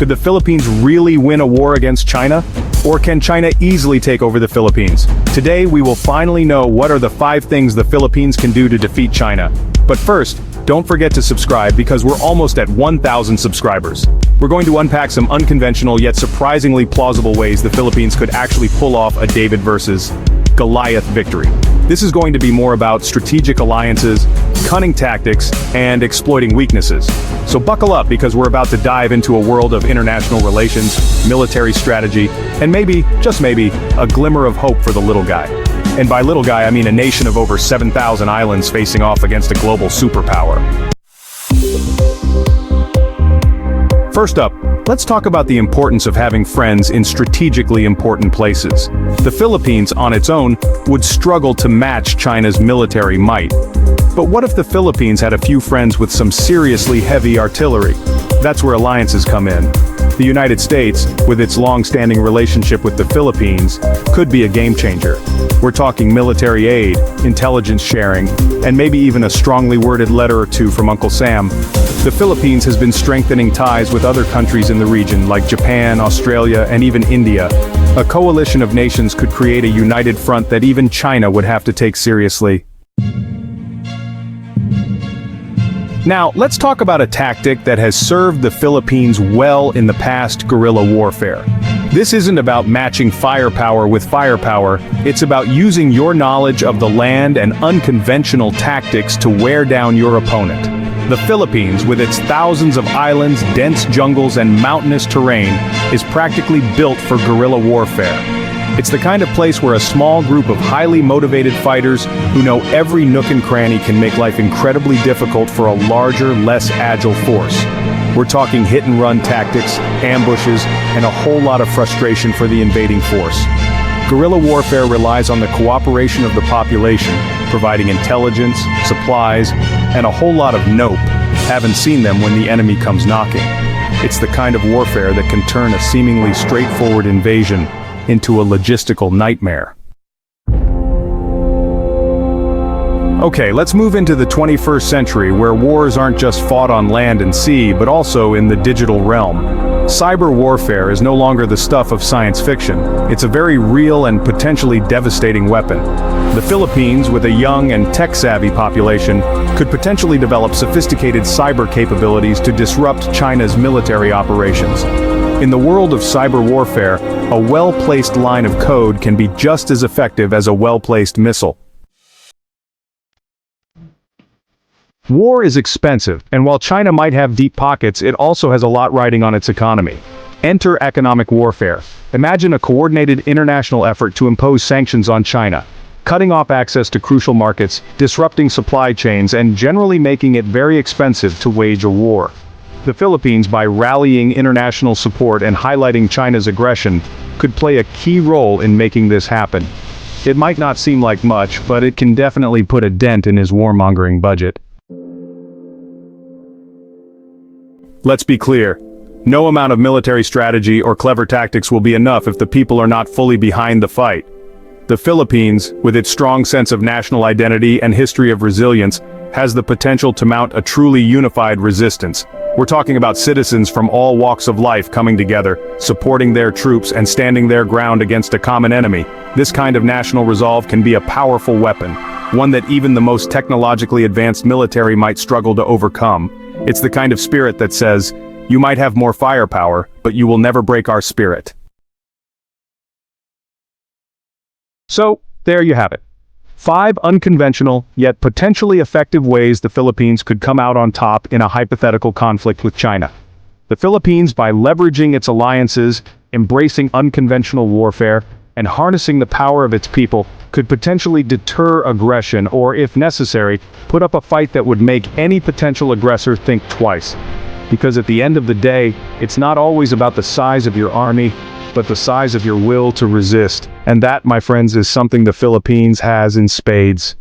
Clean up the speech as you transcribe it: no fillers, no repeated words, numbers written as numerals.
Could the Philippines really win a war against China? Or can China easily take over the Philippines? Today, we will finally know what are the 5 things the Philippines can do to defeat China. But first, don't forget to subscribe because we're almost at 1,000 subscribers. We're going to unpack some unconventional yet surprisingly plausible ways the Philippines could actually pull off a David versus Goliath victory. This is going to be more about strategic alliances, cunning tactics, and exploiting weaknesses. So buckle up because we're about to dive into a world of international relations, military strategy, and maybe, just maybe, a glimmer of hope for the little guy. And by little guy, I mean a nation of over 7,000 islands facing off against a global superpower. First up, let's talk about the importance of having friends in strategically important places. The Philippines, on its own, would struggle to match China's military might. But what if the Philippines had a few friends with some seriously heavy artillery? That's where alliances come in. The United States, with its long-standing relationship with the Philippines, could be a game-changer. We're talking military aid, intelligence sharing, and maybe even a strongly worded letter or two from Uncle Sam. The Philippines has been strengthening ties with other countries in the region like Japan, Australia, and even India. A coalition of nations could create a united front that even China would have to take seriously. Now, let's talk about a tactic that has served the Philippines well in the past: guerrilla warfare. This isn't about matching firepower with firepower, it's about using your knowledge of the land and unconventional tactics to wear down your opponent. The Philippines, with its thousands of islands, dense jungles, and mountainous terrain, is practically built for guerrilla warfare. It's the kind of place where a small group of highly motivated fighters who know every nook and cranny can make life incredibly difficult for a larger, less agile force. We're talking hit-and-run tactics, ambushes, and a whole lot of frustration for the invading force. Guerrilla warfare relies on the cooperation of the population, providing intelligence, supplies, and a whole lot of nope, haven't seen them when the enemy comes knocking. It's the kind of warfare that can turn a seemingly straightforward invasion into a logistical nightmare. Okay, let's move into the 21st century where wars aren't just fought on land and sea, but also in the digital realm. Cyber warfare is no longer the stuff of science fiction. It's a very real and potentially devastating weapon. The Philippines, with a young and tech-savvy population, could potentially develop sophisticated cyber capabilities to disrupt China's military operations. In the world of cyber warfare, a well-placed line of code can be just as effective as a well-placed missile. War is expensive, and while China might have deep pockets, it also has a lot riding on its economy. Enter economic warfare. Imagine a coordinated international effort to impose sanctions on China, cutting off access to crucial markets, disrupting supply chains, and generally making it very expensive to wage a war. The Philippines, by rallying international support and highlighting China's aggression, could play a key role in making this happen. It might not seem like much, but it can definitely put a dent in his warmongering budget. Let's be clear. No amount of military strategy or clever tactics will be enough if the people are not fully behind the fight. The Philippines, with its strong sense of national identity and history of resilience, has the potential to mount a truly unified resistance. We're talking about citizens from all walks of life coming together, supporting their troops and standing their ground against a common enemy. This kind of national resolve can be a powerful weapon, one that even the most technologically advanced military might struggle to overcome. It's the kind of spirit that says, you might have more firepower, but you will never break our spirit. So, there you have it. 5 unconventional, yet potentially effective ways the Philippines could come out on top in a hypothetical conflict with China. The Philippines, by leveraging its alliances, embracing unconventional warfare, and harnessing the power of its people, could potentially deter aggression or, if necessary, put up a fight that would make any potential aggressor think twice. Because at the end of the day, it's not always about the size of your army, but the size of your will to resist. And that, my friends, is something the Philippines has in spades.